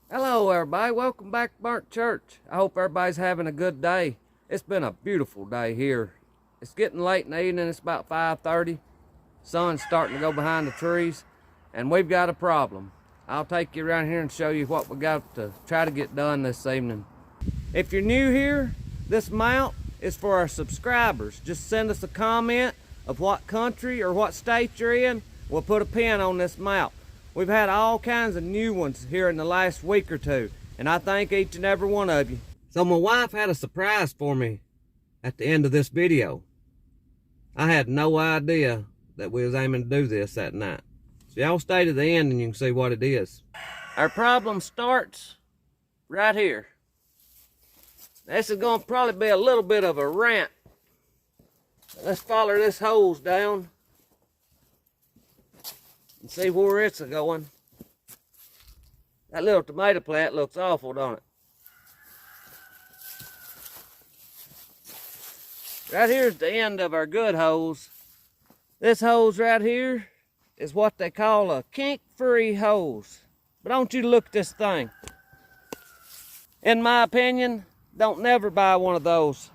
Hello everybody, welcome back to Burnt Church. I hope everybody's having a good day. It's been a beautiful day here. It's getting late in the evening, it's about 5:30. Sun's starting to go behind the trees, and we've got a problem. I'll take you around here and show you what we got to try to get done this evening. If you're new here, this mount is for our subscribers. Just send us a comment of what country or what state you're in. We'll put a pin on this mount. We've had all kinds of new ones here in the last week or two, and I thank each and every one of you. So my wife had a surprise for me at the end of this video. I had no idea that we was aiming to do this that night. So y'all stay to the end and you can see what it is. Our problem starts right here. This is going to probably be a little bit of a rant. Let's follow this hose down and see where it's going. That little tomato plant looks awful, don't it? Right here's the end of our good hose. This hose right here is what they call a kink-free hose. But don't you look at this thing. In my opinion, don't never buy one of those.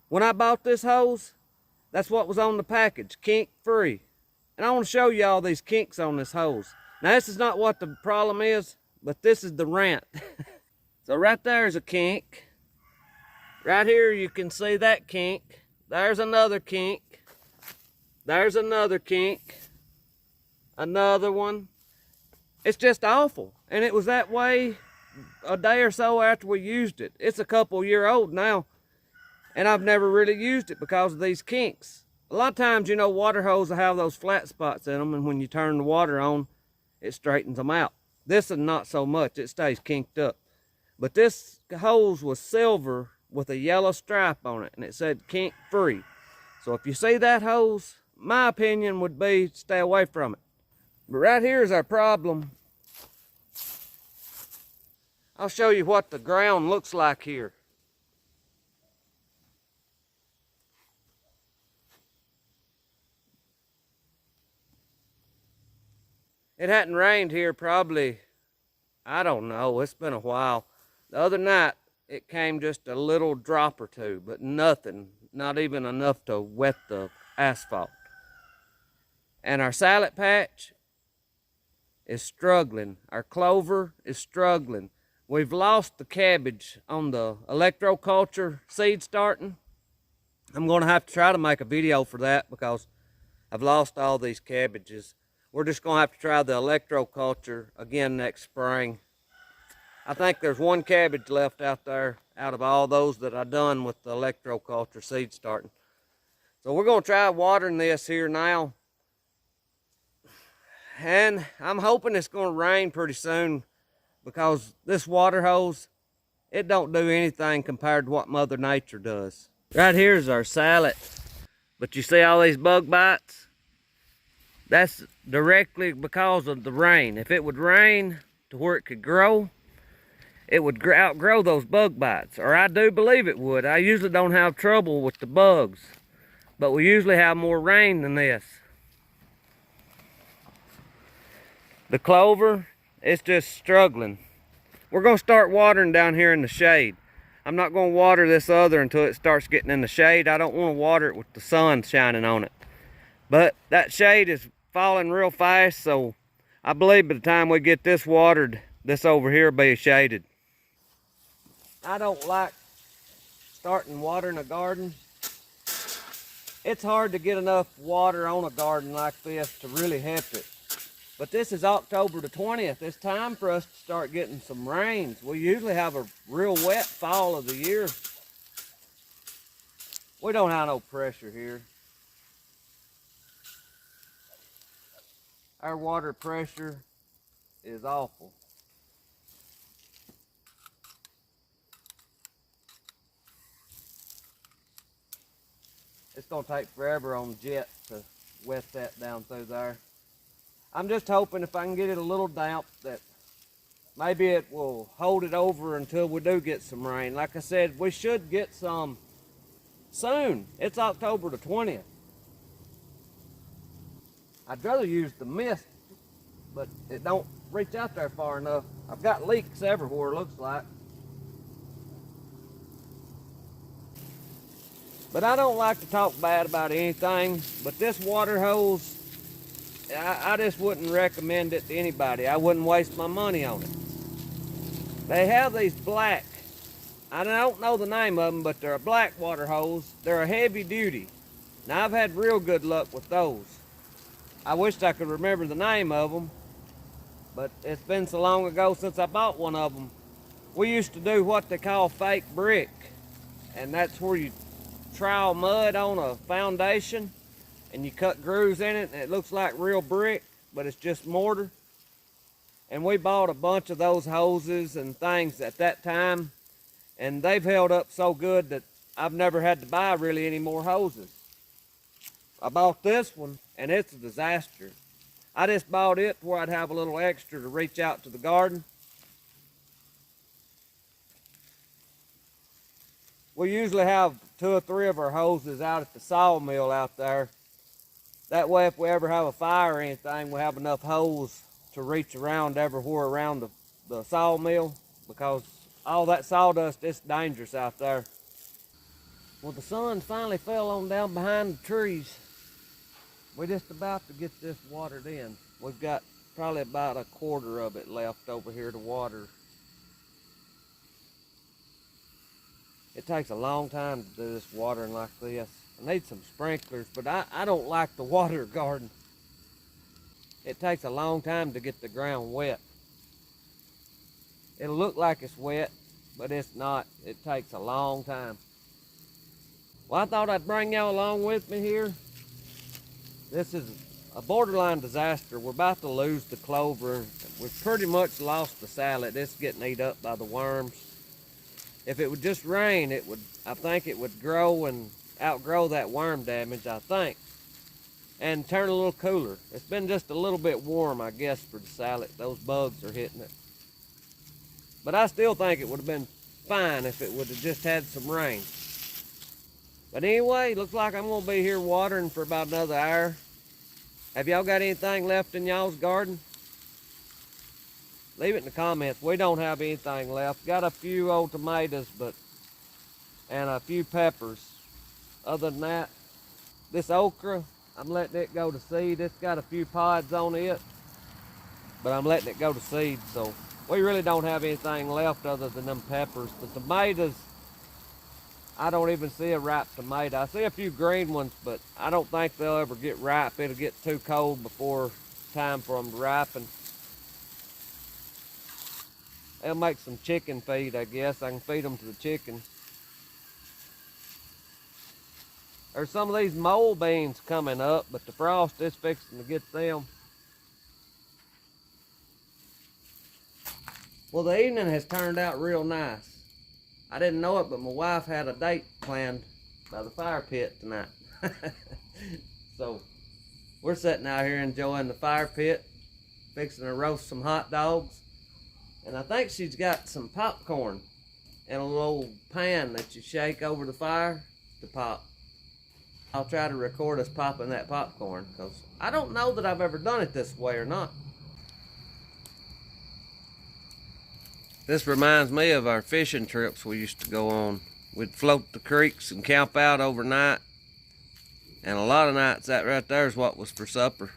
When I bought this hose, that's what was on the package, kink-free. And I want to show you all these kinks on this hose. Now this is not what the problem is, but this is the rant. So right there is a kink. Right here you can see that kink. There's another kink. There's another kink. Another one. It's just awful. And it was that way a day or so after we used it. It's a couple-year old now, and I've never really used it because of these kinks. A lot of times, you know, water hoses have those flat spots in them, and when you turn the water on, it straightens them out. This is not so much. It stays kinked up. But this hose was silver with a yellow stripe on it, and it said kink free. So if you see that hose, my opinion would be stay away from it. But right here is our problem. I'll show you what the ground looks like here. It hadn't rained here probably, I don't know, it's been a while. The other night, it came just a little drop or two, but nothing, not even enough to wet the asphalt. And our salad patch is struggling. Our clover is struggling. We've lost the cabbage on the electroculture seed starting. I'm going to have to try to make a video for that because I've lost all these cabbages. We're just going to have to try the electroculture again next spring. I think there's one cabbage left out there out of all those that I done with the electroculture seed starting. So we're going to try watering this here now. And I'm hoping it's going to rain pretty soon because this water hose, it don't do anything compared to what Mother Nature does. Right here is our salad. But you see all these bug bites? That's directly because of the rain. If it would rain to where it could grow, it would outgrow those bug bites. Or I do believe it would. I usually don't have trouble with the bugs, but we usually have more rain than this. The clover, it's just struggling. We're going to start watering down here in the shade. I'm not going to water this other until it starts getting in the shade. I don't want to water it with the sun shining on it. But that shade is falling real fast, so I believe by the time we get this watered, this over here will be shaded. I don't like starting watering a garden. It's hard to get enough water on a garden like this to really help it. But this is October the 20th. It's time for us to start getting some rains. We usually have a real wet fall of the year. We don't have no pressure here. Our water pressure is awful. It's going to take forever on jet to wet that down through there. I'm just hoping if I can get it a little damp that maybe it will hold it over until we do get some rain. Like I said, we should get some soon. It's October the 20th. I'd rather use the mist, but it don't reach out there far enough. I've got leaks everywhere, looks like. But I don't like to talk bad about anything, but this water hose, I just wouldn't recommend it to anybody. I wouldn't waste my money on it. They have these black, I don't know the name of them, but they're a black water hose. They're a heavy duty. Now I've had real good luck with those. I wished I could remember the name of them, but it's been so long ago since I bought one of them. We used to do what they call fake brick, and that's where you trowel mud on a foundation and you cut grooves in it and it looks like real brick, but it's just mortar. And we bought a bunch of those hoses and things at that time, and they've held up so good that I've never had to buy really any more hoses. I bought this one and it's a disaster. I just bought it where I'd have a little extra to reach out to the garden. We usually have 2 or 3 of our hoses out at the sawmill out there. That way if we ever have a fire or anything, we have enough hose to reach around everywhere around the sawmill, because all that sawdust is dangerous out there. Well, the sun finally fell on down behind the trees. We're just about to get this watered in. We've got probably about 1/4 of it left over here to water. It takes a long time to do this watering like this. I need some sprinklers, but I don't like the water garden. It takes a long time to get the ground wet. It'll look like it's wet, but it's not. It takes a long time. Well, I thought I'd bring y'all along with me here. This is a borderline disaster. We're about to lose the clover. We've pretty much lost the salad. It's getting eaten up by the worms. If it would just rain, I think it would grow and outgrow that worm damage, I think, and turn a little cooler. It's been just a little bit warm, I guess, for the salad. Those bugs are hitting it. But I still think it would have been fine if it would have just had some rain. But anyway, looks like I'm going to be here watering for about another hour. Have y'all got anything left in y'all's garden? Leave it in the comments. We don't have anything left. Got a few old tomatoes, and a few peppers. Other than that, this okra, I'm letting it go to seed. It's got a few pods on it, but I'm letting it go to seed. So we really don't have anything left other than them peppers. The tomatoes, I don't even see a ripe tomato. I see a few green ones, but I don't think they'll ever get ripe. It'll get too cold before time for them to ripen. They'll make some chicken feed, I guess. I can feed them to the chickens. There's some of these mole beans coming up, but the frost is fixing to get them. Well, the evening has turned out real nice. I didn't know it, but my wife had a date planned by the fire pit tonight. So we're sitting out here enjoying the fire pit, fixing to roast some hot dogs. And I think she's got some popcorn in a little pan that you shake over the fire to pop. I'll try to record us popping that popcorn, because I don't know that I've ever done it this way or not. This reminds me of our fishing trips we used to go on. We'd float the creeks and camp out overnight. And a lot of nights that right there is what was for supper.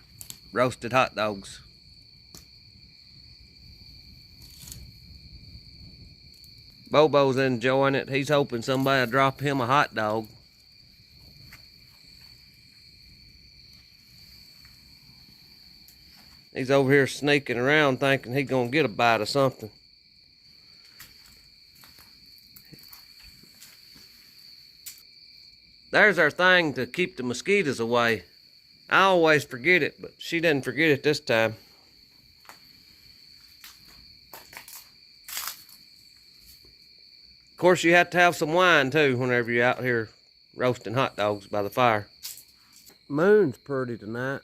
Roasted hot dogs. Bobo's enjoying it. He's hoping somebody will drop him a hot dog. He's over here sneaking around thinking he's gonna get a bite of something. There's our thing to keep the mosquitoes away. I always forget it, but she didn't forget it this time. Of course, you have to have some wine too whenever you're out here roasting hot dogs by the fire. Moon's pretty tonight.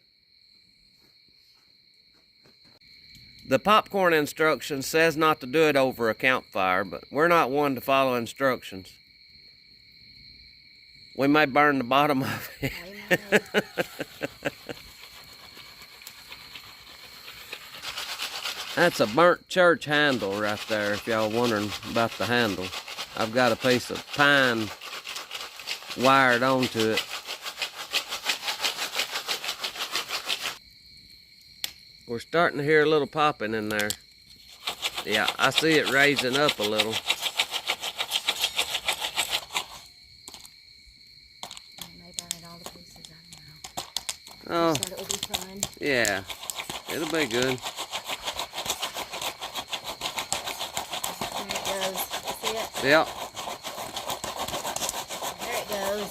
The popcorn instruction says not to do it over a campfire, but we're not one to follow instructions. We may burn the bottom of it. That's a burntchurch handle right there, if y'all wondering about the handle. I've got a piece of pine wired onto it. We're starting to hear a little popping in there. Yeah, I see it raising up a little. Oh, it will be fine. Yeah, it'll be good. There it goes. See it? Yeah. There it goes.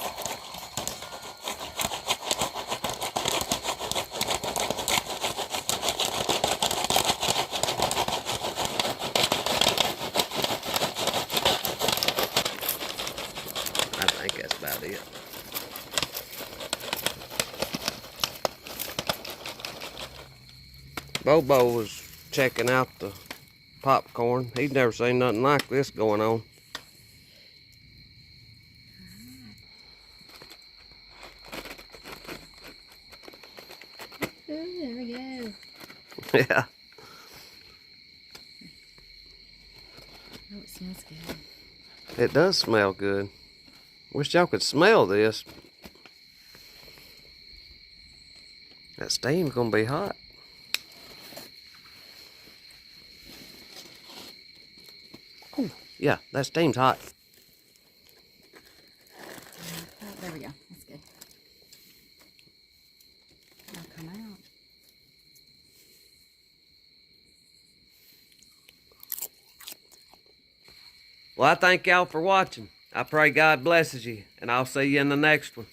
I think that's about it. Bobo was checking out the popcorn. He'd never seen nothing like this going on. Ooh, there we go. Yeah. Oh, it smells good. It does smell good. Wish y'all could smell this. That steam's gonna be hot. Ooh, yeah, that steam's hot. Oh, there we go. That's good. It'll come out. Well, I thank y'all for watching. I pray God blesses you, and I'll see you in the next one.